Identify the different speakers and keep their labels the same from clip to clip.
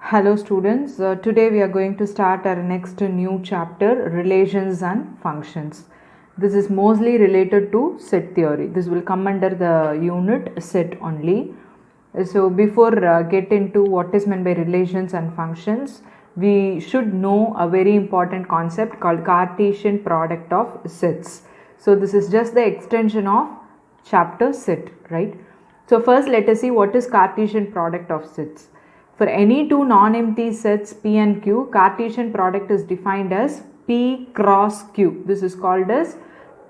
Speaker 1: Hello students, today we are going to start our next new chapter, relations and functions. This is mostly related to set theory. This will come under the unit set only. So before get into what is meant by relations and functions, we should know a very important concept called Cartesian product of sets. So this is just the extension of chapter set, right? So first let us see what is Cartesian product of sets. For any two non-empty sets P and Q, Cartesian product is defined as P cross Q. This is called as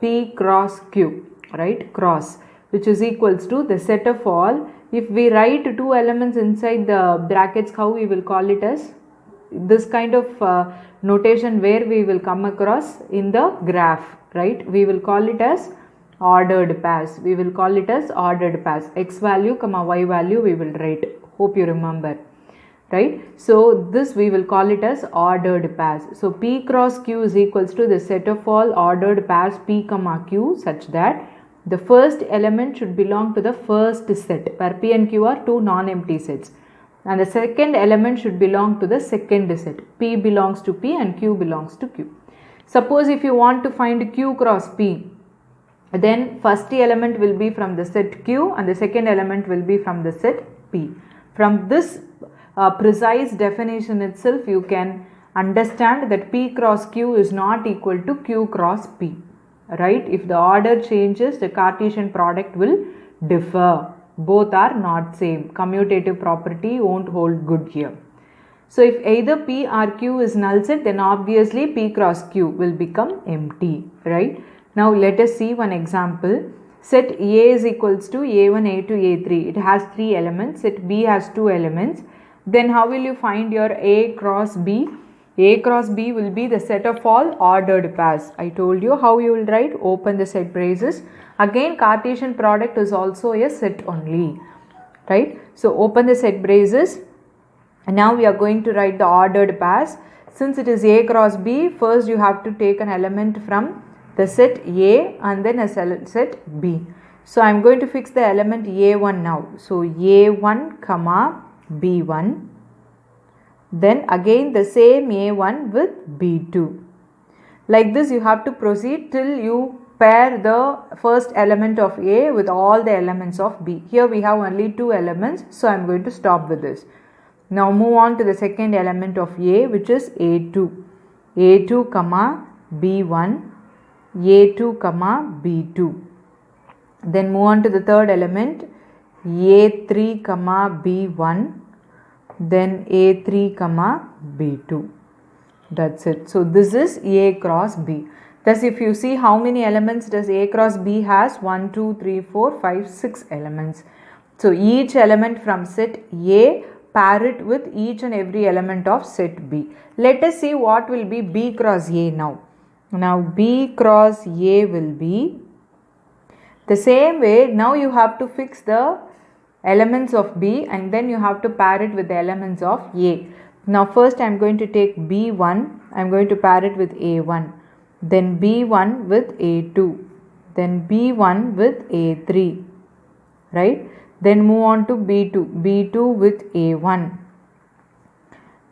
Speaker 1: P cross Q, right? Cross, which is equals to the set of all. If we write two elements inside the brackets, how we will call it as? This kind of notation where we will come across in the graph, right? We will call it as ordered pairs. We will call it as ordered pairs. X value comma Y value we will write. Hope you remember. Right, so this we will call it as ordered pairs. So P cross Q is equals to the set of all ordered pairs P comma Q such that the first element should belong to the first set, where P and Q are two non-empty sets, and the second element should belong to the second set. P belongs to P and Q belongs to Q. Suppose if you want to find Q cross P, then first element will be from the set Q and the second element will be from the set P. From this precise definition itself, you can understand that P cross Q is not equal to Q cross P, right? If the order changes, the Cartesian product will differ. Both are not same. Commutative property won't hold good here. So if either P or Q is null set, then obviously P cross Q will become empty, right? Now let us see one example. Set A is equals to A1, A2, A3. It has three elements. Set B has two elements. Then how will you find your A cross B? A cross B will be the set of all ordered pairs. I told you how you will write. Open the set braces. Again, Cartesian product is also a set only, right? So open the set braces. And now we are going to write the ordered pairs. Since it is A cross B, first you have to take an element from the set A and then a set B. So I am going to fix the element A1 now. So A1 comma B1, then again the same A1 with B2. Like this you have to proceed till you pair the first element of A with all the elements of B. Here we have only two elements, so I am going to stop with this. Now move on to the second element of A, which is A2. A2 comma B1, A2 comma B2. Then move on to the third element, A3 comma B1, then A3 comma B2. That's it. So this is A cross B. Thus if you see how many elements does A cross B has, 1, 2, 3, 4, 5, 6 elements. So each element from set A, pair it with each and every element of set B. Let us see what will be B cross A now. Now B cross A will be the same way. Now you have to fix the elements of B and then you have to pair it with the elements of A. Now first I am going to take B1, I am going to pair it with A1, then B1 with A2, then B1 with A3, right? Then move on to B2, B2 with A1,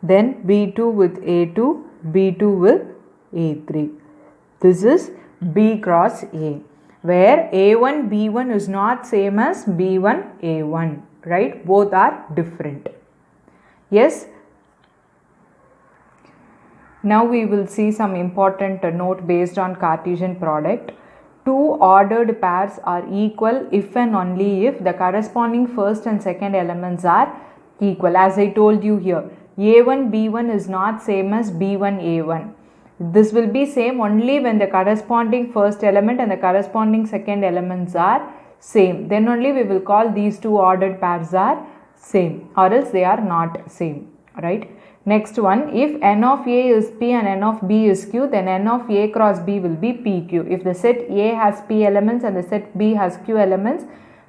Speaker 1: then B2 with A2, B2 with A3. This is B cross A, where A1 B1 is not same as B1 A1, right? Both are different. Yes. Now we will see some important note based on Cartesian product. Two ordered pairs are equal if and only if the corresponding first and second elements are equal. As I told you here, A1 B1 is not same as B1 A1. This will be same only when the corresponding first element and the corresponding second elements are same. Then only we will call these two ordered pairs are same, or else they are not same, right? Next one, if n of A is P and n of B is Q, then n of A cross B will be PQ. If the set A has P elements and the set B has Q elements,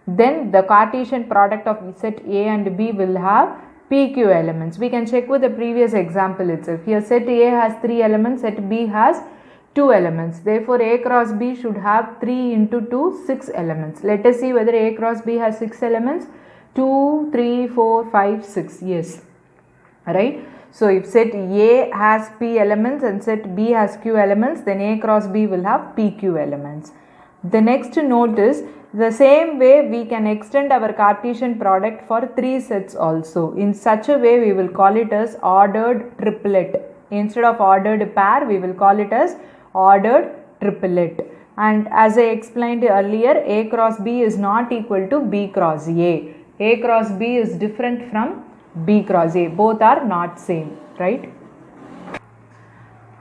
Speaker 1: then the Cartesian product of set A and B will have PQ elements. We can check with the previous example itself. Here set A has 3 elements, set B has 2 elements. Therefore A cross B should have 3 into 2, 6 elements. Let us see whether A cross B has 6 elements. 2, 3, 4, 5, 6. Yes. right? So if set A has P elements and set B has Q elements, then A cross B will have PQ elements. The next note is the same way we can extend our Cartesian product for 3 sets also. In such a way we will call it as ordered triplet. Instead of ordered pair, we will call it as ordered triplet. And as I explained earlier, A cross B is not equal to B cross A. A cross B is different from B cross A. Both are not same, right?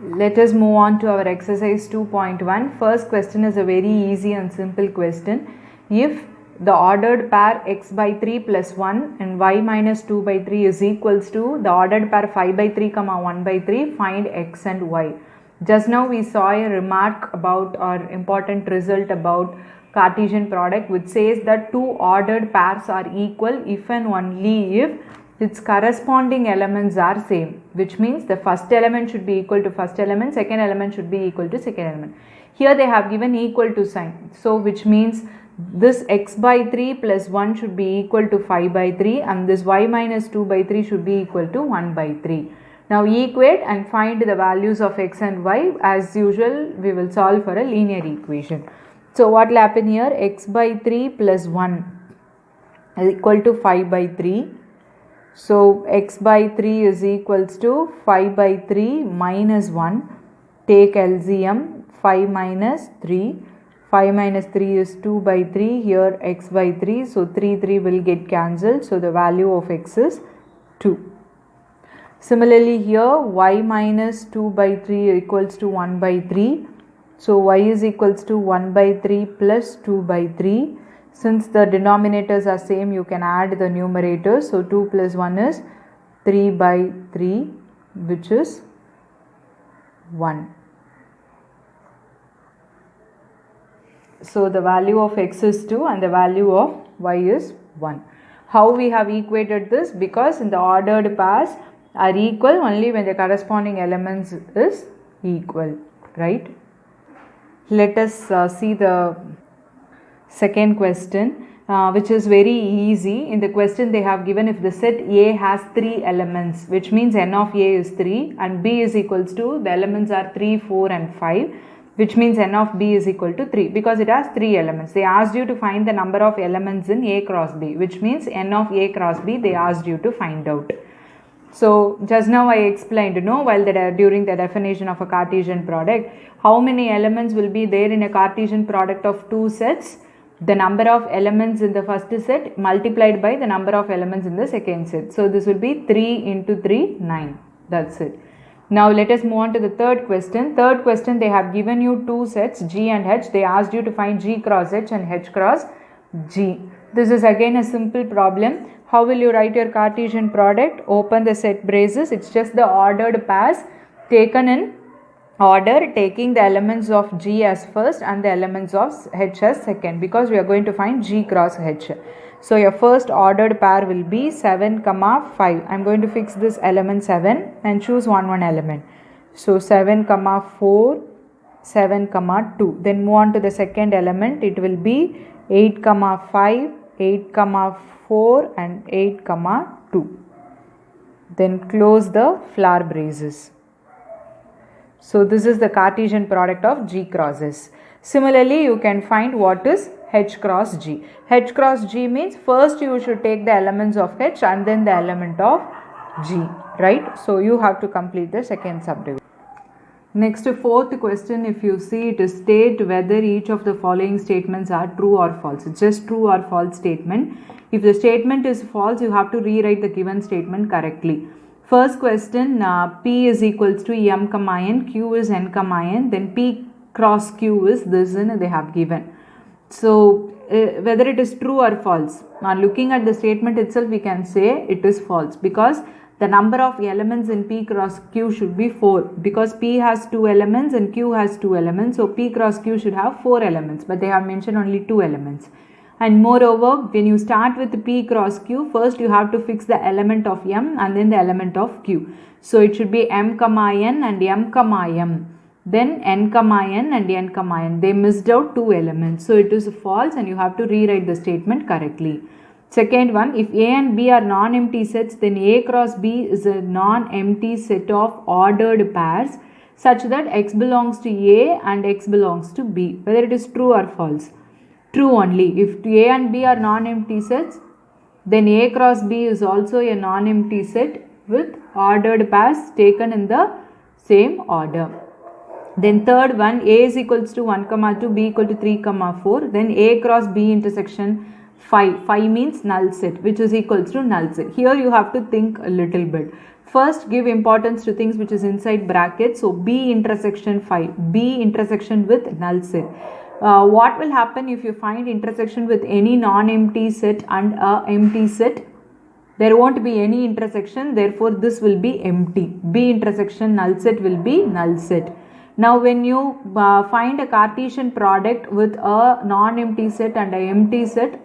Speaker 1: Let us move on to our exercise 2.1. First question is a very easy and simple question. If the ordered pair x by 3 plus 1 and y minus 2 by 3 is equals to the ordered pair 5 by 3 comma 1 by 3, find x and y. Just now we saw a remark about or important result about Cartesian product which says that two ordered pairs are equal if and only if its corresponding elements are same, which means the first element should be equal to first element, second element should be equal to second element. Here they have given equal to sign, so which means this x by 3 plus 1 should be equal to 5 by 3 and this y minus 2 by 3 should be equal to 1 by 3. Now equate and find the values of x and y. As usual we will solve for a linear equation. So what will happen here, x by 3 plus 1 is equal to 5 by 3. So x by 3 is equals to 5 by 3 minus 1. Take LCM, 5 minus 3. 5 minus 3 is 2 by 3. Here x by 3. So 3 will get cancelled. So the value of x is 2. Similarly here y minus 2 by 3 equals to 1 by 3. So y is equals to 1 by 3 plus 2 by 3. Since the denominators are same, you can add the numerators. So 2 plus 1 is 3 by 3, which is 1. So the value of x is 2 and the value of y is 1. How we have equated this? Because in the ordered pairs are equal only when the corresponding elements is equal, right? Let us see the second question, which is very easy. In the question they have given if the set A has 3 elements, which means n of A is 3 and B is equals to, the elements are 3, 4 and 5, which means n of B is equal to 3 because it has 3 elements. They asked you to find the number of elements in A cross B, which means n of A cross B they asked you to find out. So just now I explained, while during the definition of a Cartesian product, how many elements will be there in a Cartesian product of two sets? The number of elements in the first set multiplied by the number of elements in the second set. So this will be 3 into 3, 9. That's it. Now let us move on to the third question. Third question, they have given you two sets G and H. They asked you to find G cross H and H cross G. This is again a simple problem. How will you write your Cartesian product? Open the set braces. It's just the ordered pairs taken in order, taking the elements of G as first and the elements of H as second, because we are going to find G cross H. So your first ordered pair will be 7, 5. I am going to fix this element 7 and choose one element. So 7, 4, 7, 2. Then move on to the second element. It will be 8, 5, 8, 4 and 8, 2. Then close the flower braces. So this is the Cartesian product of G crosses. Similarly, you can find what is H cross G. H cross G means first you should take the elements of H and then the element of G, right? So you have to complete the second subdivision. Next, fourth question, if you see, it is state whether each of the following statements are true or false. It's just true or false statement. If the statement is false, you have to rewrite the given statement correctly. First question, P is equals to M, N, Q is N, N, then P cross Q is this and they have given. So whether it is true or false. Now looking at the statement itself, we can say it is false because the number of elements in P cross Q should be 4, because P has 2 elements and Q has 2 elements. So P cross Q should have 4 elements, but they have mentioned only 2 elements. And moreover, when you start with P cross Q, first you have to fix the element of M and then the element of Q. So it should be M, N and M, M. Then N, N and N, N. They missed out 2 elements. So it is false and you have to rewrite the statement correctly. Second one, if A and B are non-empty sets, then A cross B is a non-empty set of ordered pairs such that X belongs to A and X belongs to B. Whether it is true or false. True only. If A and B are non-empty sets, then A cross B is also a non-empty set with ordered pairs taken in the same order. Then third one, A is equals to 1, 2, B equal to 3, 4. Then A cross B intersection 5. 5 means null set, which is equals to null set. Here you have to think a little bit. First, give importance to things which is inside brackets. So B intersection 5. B intersection with null set. What will happen if you find intersection with any non-empty set and a empty set? There won't be any intersection, therefore this will be empty. B intersection null set will be null set. Now when you find a Cartesian product with a non-empty set and an empty set,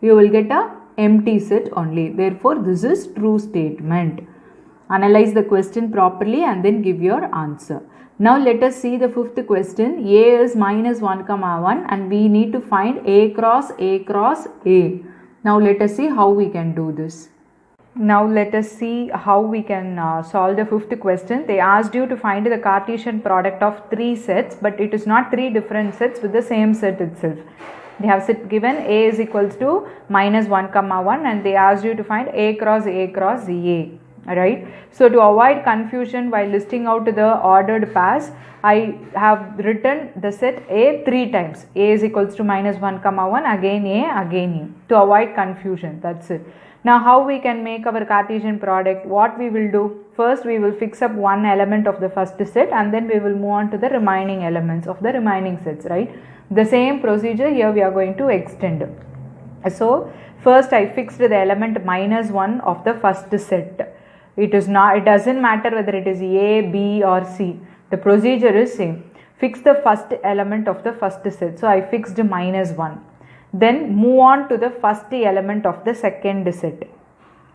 Speaker 1: you will get a empty set only. Therefore this is true statement. Analyze the question properly and then give your answer. Now let us see the fifth question. A is minus 1, 1 and we need to find A cross A. Now let us see how we can do this. Now let us see how we can solve the fifth question. They asked you to find the Cartesian product of 3 sets, but it is not 3 different sets with the same set itself. They have given A is equals to minus 1, 1 and they asked you to find A cross A. Right. So to avoid confusion while listing out the ordered pairs, I have written the set A 3 times. A is equals to minus 1, 1, again A, to avoid confusion. That's it. Now how we can make our Cartesian product? What we will do? First we will fix up one element of the first set and then we will move on to the remaining elements of the remaining sets, right? The same procedure here we are going to extend. So first I fixed the element minus 1 of the first set. It doesn't matter whether it is A, B or C. The procedure is same. Fix the first element of the first set. So I fixed minus 1. Then move on to the first element of the second set.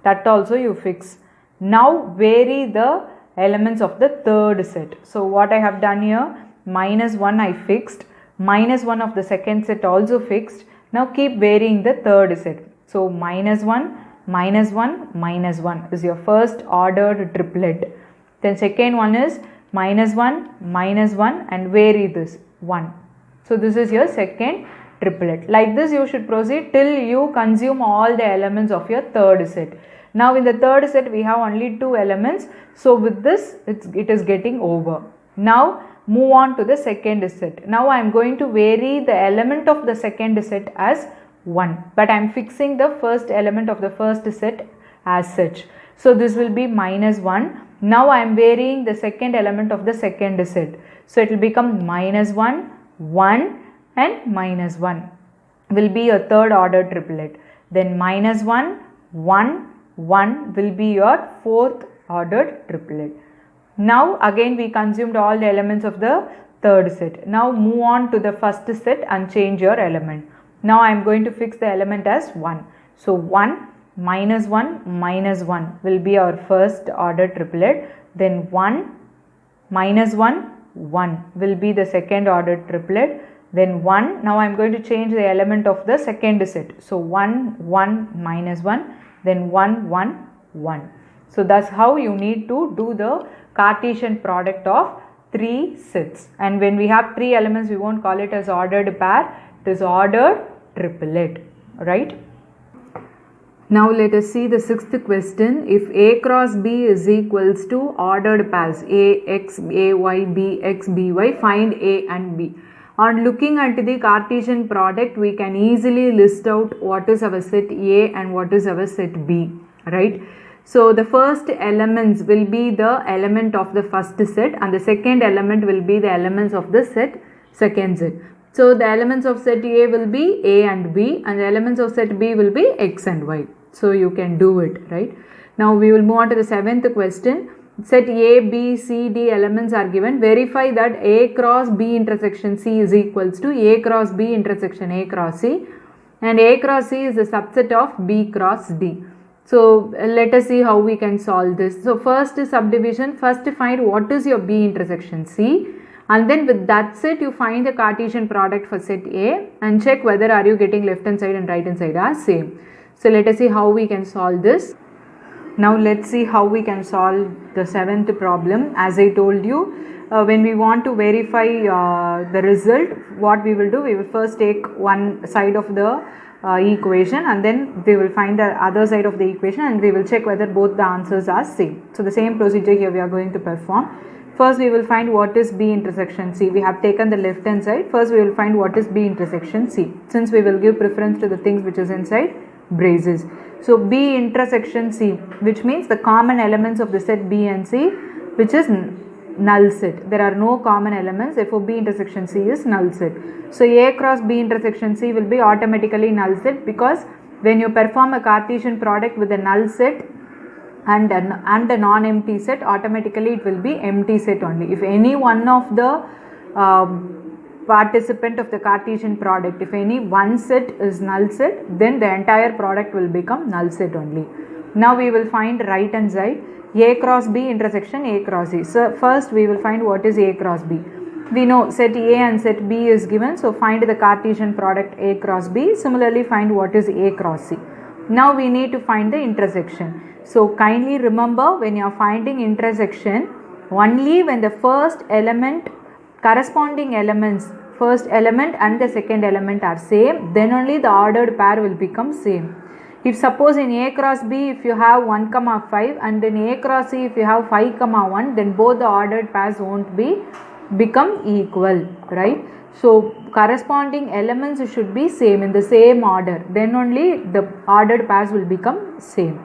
Speaker 1: That also you fix. Now vary the elements of the third set. So what I have done here, minus 1 I fixed, minus 1 of the second set also fixed. Now keep varying the third set. So minus 1, minus 1, minus 1 is your first ordered triplet. Then second one is minus 1, minus 1 and vary this 1. So this is your second triplet. Like this you should proceed till you consume all the elements of your third set. Now in the third set we have only 2 elements. So with this it is getting over. Now move on to the second set. Now I am going to vary the element of the second set as 1. But I am fixing the first element of the first set as such. So this will be minus 1. Now I am varying the second element of the second set. So it will become minus 1, 1 and minus 1 will be your third order triplet. Then minus 1, 1, 1 will be your fourth ordered triplet. Now again we consumed all the elements of the third set. Now move on to the first set and change your element. Now I am going to fix the element as 1. So 1, minus 1, minus 1 will be our first order triplet. Then 1, minus 1, 1 will be the second order triplet. Then 1, now I am going to change the element of the second set. So 1, 1, minus 1, then 1, 1, 1. So that's how you need to do the Cartesian product of 3 sets. And when we have 3 elements, we won't call it as ordered pair, it is ordered triplet, right? Now let us see the sixth question. If A cross B is equals to ordered pairs A, X, A, Y, B, X, B, Y, find A and B. On looking at the Cartesian product, we can easily list out what is our set A and what is our set B, right? So the first elements will be the element of the first set and the second element will be the elements of the second set. So the elements of set A will be A and B and the elements of set B will be X and Y. So you can do it, right? Now we will move on to the seventh question. Set A, B, C, D elements are given. Verify that A cross B intersection C is equals to A cross B intersection A cross C, and A cross C is a subset of B cross D. So let us see how we can solve this. So first subdivision, first find what is your B intersection C, and then with that set you find the Cartesian product for set A and check whether are you getting left hand side and right hand side are same. So let us see how we can solve this. Now let's see how we can solve the seventh problem. As I told you, when we want to verify the result, what we will do, we will first take one side of the equation, and then we will find the other side of the equation, and we will check whether both the answers are same. So the same procedure here we are going to perform. First we will find what is B intersection C. We have taken the left hand side. First we will find what is B intersection C, since we will give preference to the things which is inside braces. So B intersection C, which means the common elements of the set B and C, which is null set. There are no common elements, therefore B intersection C is null set. So A cross B intersection C will be automatically null set, because when you perform a Cartesian product with a null set and a non-empty set, automatically it will be empty set only. If any one of the participant of the Cartesian product, if any one set is null set, then the entire product will become null set only. Now we will find right hand side, A cross B intersection A cross C. So first we will find what is A cross B. We know set A and set B is given, so find the Cartesian product A cross B. Similarly find what is A cross C. Now we need to find the intersection. So kindly remember, when you are finding intersection, only when the first element, corresponding elements, first element and the second element are same, then only the ordered pair will become same. If suppose in A cross B if you have 1, 5, and in A cross C if you have 5, 1, then both the ordered pairs won't become equal, right? So corresponding elements should be same, in the same order, then only the ordered pairs will become same.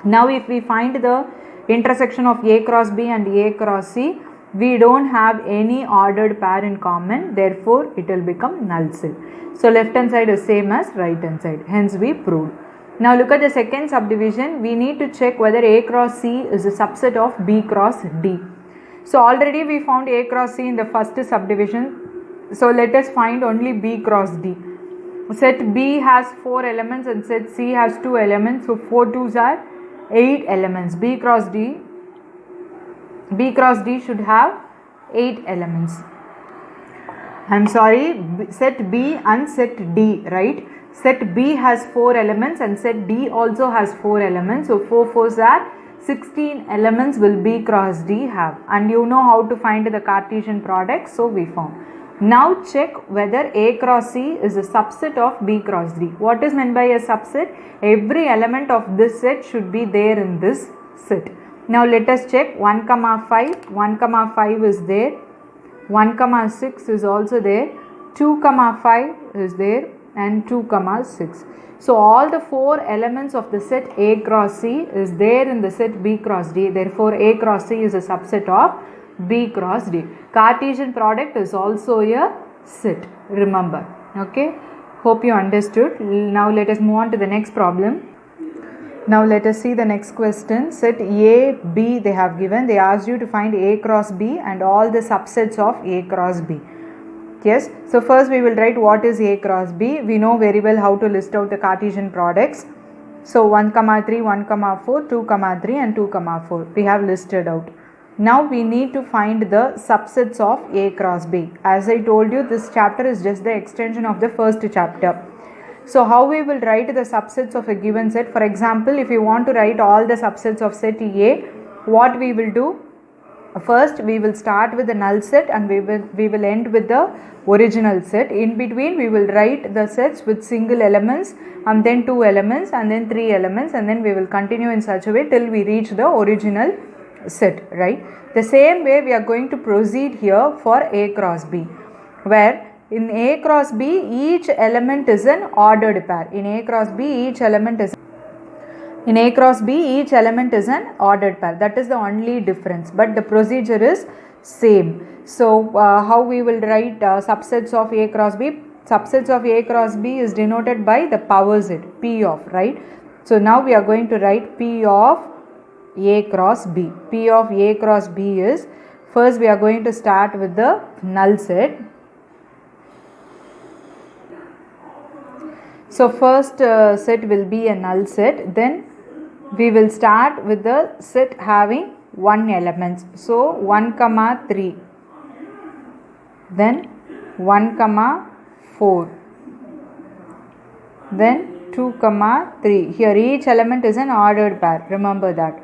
Speaker 1: Now if we find the intersection of A cross B and A cross C, we don't have any ordered pair in common, therefore it will become null set. So left hand side is same as right hand side, hence we proved. Now look at the second subdivision. We need to check whether A cross C is a subset of B cross D. So already we found A cross C in the first subdivision. So let us find only B cross D. Set B has 4 elements and set C has 2 elements. So 4 2s are 8 elements. B cross D should have 8 elements. I'm sorry, set B and set D, right? Set B has 4 elements and set D also has 4 elements. So 4 4s are 16 elements will B cross D have. And you know how to find the Cartesian product, so we found. Now check whether A cross C is a subset of B cross D. What is meant by a subset? Every element of this set should be there in this set. Now let us check 1, 5. 1, 5 is there. 1, 6 is also there. 2, 5 is there. And 2, 6. So all the 4 elements of the set A cross C is there in the set B cross D. Therefore A cross C is a subset of B cross D. Cartesian product is also a set, remember. Okay, hope you understood. Now let us move on to the next problem. Now let us see the next question. Set A, B they have given. They asked you to find A cross B and all the subsets of A cross B. Yes, so first we will write what is A cross B. We know very well how to list out the Cartesian products. So 1, 3, 1, 4, 2, 3 and 2, 4. We have listed out. Now we need to find the subsets of A cross B. As I told you, this chapter is just the extension of the first chapter. So how we will write the subsets of a given set? For example, if you want to write all the subsets of set A, what we will do? First we will start with the null set and we will end with the original set. In between we will write the sets with single elements and then 2 elements and then 3 elements, and then we will continue in such a way till we reach the original set, right? The same way we are going to proceed here for A cross B, where in A cross B each element is an ordered pair. In A cross B each element is an ordered pair. That is the only difference, but the procedure is same. So how we will write subsets of A cross B? Subsets of A cross B is denoted by the power set, P of, right? So now we are going to write P of A cross B. P of A cross B is, first we are going to start with the null set. So first set will be a null set. Then we will start with the set having 1 element. So 1, 3. Then 1, 4. Then 2, 3. Here each element is an ordered pair. Remember that.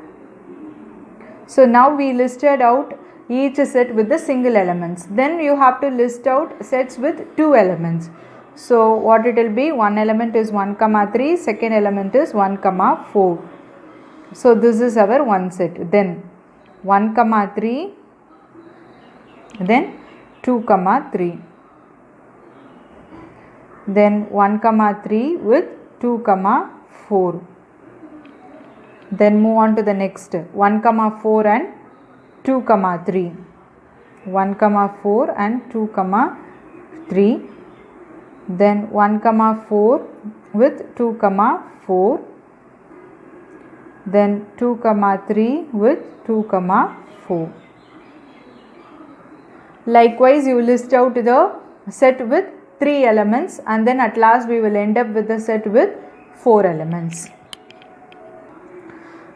Speaker 1: So now we listed out each set with the single elements. Then you have to list out sets with two elements. So what it will be? One element is 1, 3. Second element is 1, 4. So this is our one set. Then 1, 3. Then 2, 3. Then 1, 3 with 2, 4. Then move on to the next 1, 4 and 2, 3. 1, 4 and 2, 3. Then 1, 4 with 2, 4. Then 2, 3 with 2, 4. Likewise, you list out the set with 3 elements, and then at last we will end up with the set with 4 elements.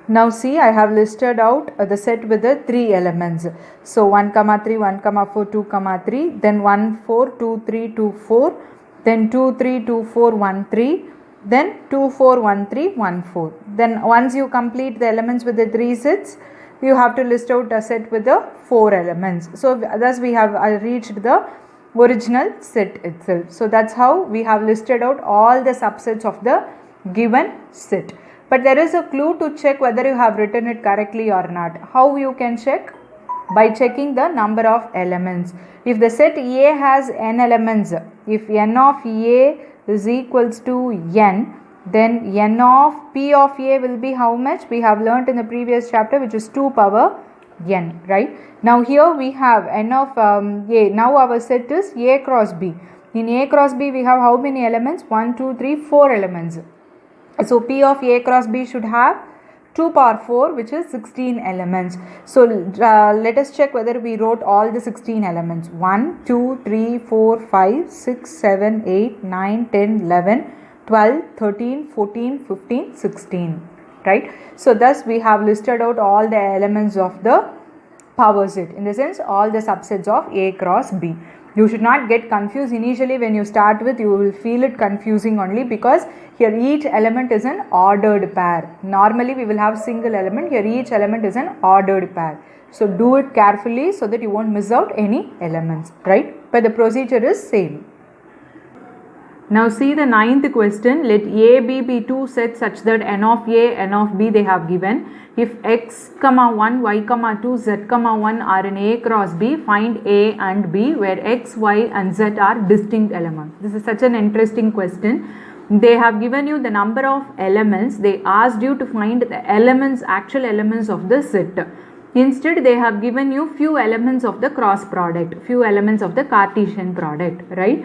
Speaker 1: Now see, I have listed out the set with the 3 elements. So 1, 3, 1, 4, 2, 3, then 1, 4, 2, 3, 2, 4, then 2, 3, 2, 4, 1, 3, then 2, 4, 1, 3, 1, 4. Then once you complete the elements with the 3 sets, you have to list out a set with the 4 elements. So thus we have reached the original set itself. So that's how we have listed out all the subsets of the given set. But there is a clue to check whether you have written it correctly or not. How you can check? By checking the number of elements. If the set A has n elements, if n of A is equals to n, then n of P of A will be how much? We have learnt in the previous chapter, which is 2 power n, right? Now here we have n of A. Now our set is A cross B. In A cross B we have how many elements? 1, 2, 3, 4 elements. So P of A cross B should have 2 power 4, which is 16 elements. So let us check whether we wrote all the 16 elements. 1, 2, 3, 4, 5, 6, 7, 8, 9, 10, 11, 12, 13, 14, 15, 16. Right? So thus we have listed out all the elements of the power set. In the sense, all the subsets of A cross B. You should not get confused initially. When you start with, you will feel it confusing only, because here each element is an ordered pair. Normally we will have single element. Here each element is an ordered pair. So do it carefully so that you won't miss out any elements, right? But the procedure is same. Now see the 9th question. Let A, B be two sets such that n of A, n of B they have given. If x, 1, y, 2, z, 1 are in A cross B, find A and B where x, y and z are distinct elements. This is such an interesting question. They have given you the number of elements. They asked you to find the elements, actual elements of the set. Instead, they have given you few elements of the cross product, few elements of the Cartesian product, right?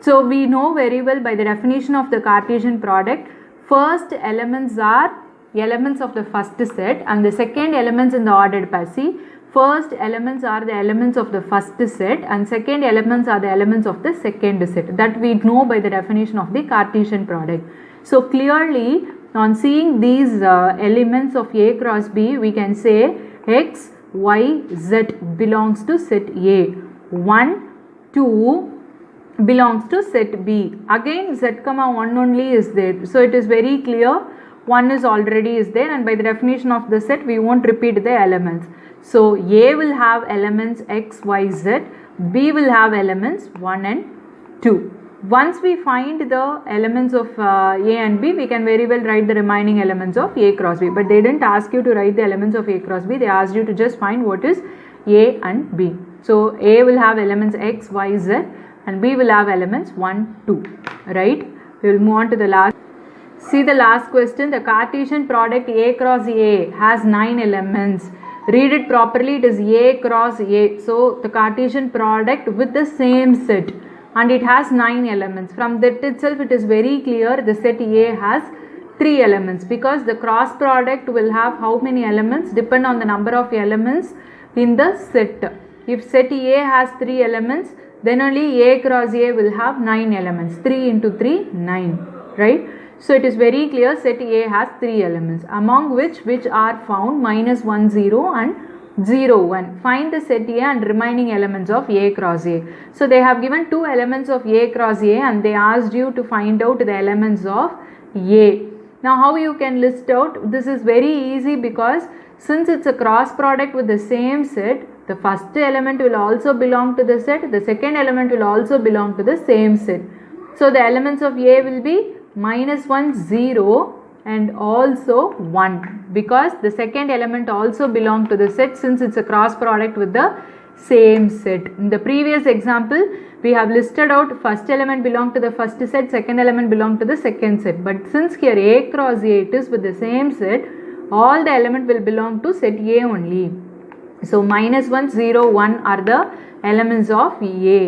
Speaker 1: So we know very well by the definition of the Cartesian product, first elements are elements of the first set and the second elements in the ordered pair. See, first elements are the elements of the first set and second elements are the elements of the second set. That we know by the definition of the Cartesian product. So clearly, on seeing these elements of A cross B, we can say x, y, z belongs to set A. 1, 2 belongs to set B. Again z, 1 only is there. So it is very clear 1 is already is there, and by the definition of the set we won't repeat the elements. So A will have elements x, y, z. B will have elements 1 and 2. Once we find the elements of A and B, we can very well write the remaining elements of A cross B. But they didn't ask you to write the elements of A cross B. They asked you to just find what is A and B. So A will have elements x, y, z and B will have elements 1, 2. Right? We will move on to the last. See the last question. The Cartesian product A cross A has 9 elements. Read it properly. It is A cross A. So the Cartesian product with the same set. And it has 9 elements. From that itself it is very clear the set A has 3 elements, because the cross product will have how many elements? Depend on the number of elements in the set. If set A has 3 elements, then only A cross A will have 9 elements. 3 into 3, 9. Right? So it is very clear set A has 3 elements, among which are found -1, 0 and 0, 1. Find the set A and remaining elements of A cross A. So they have given 2 elements of A cross A and they asked you to find out the elements of A. Now how you can list out? This is very easy because since it's a cross product with the same set, the first element will also belong to the set, the second element will also belong to the same set. So the elements of A will be -1, 0 and also 1 because the second element also belongs to the set since it's a cross product with the same set. In the previous example, we have listed out first element belong to the first set, second element belong to the second set. But since here A cross A it is with the same set, all the element will belong to set A only. So -1, 0, 1 are the elements of A.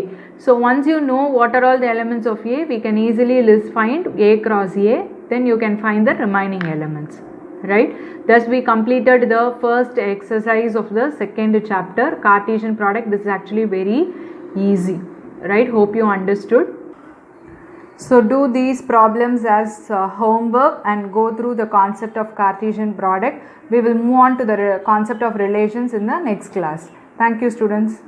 Speaker 1: So once you know what are all the elements of A, we can easily find A cross A, then you can find the remaining elements, right? Thus we completed the first exercise of the second chapter, Cartesian product. This is actually very easy, right? Hope you understood. So do these problems as homework and go through the concept of Cartesian product. We will move on to the concept of relations in the next class. Thank you, students.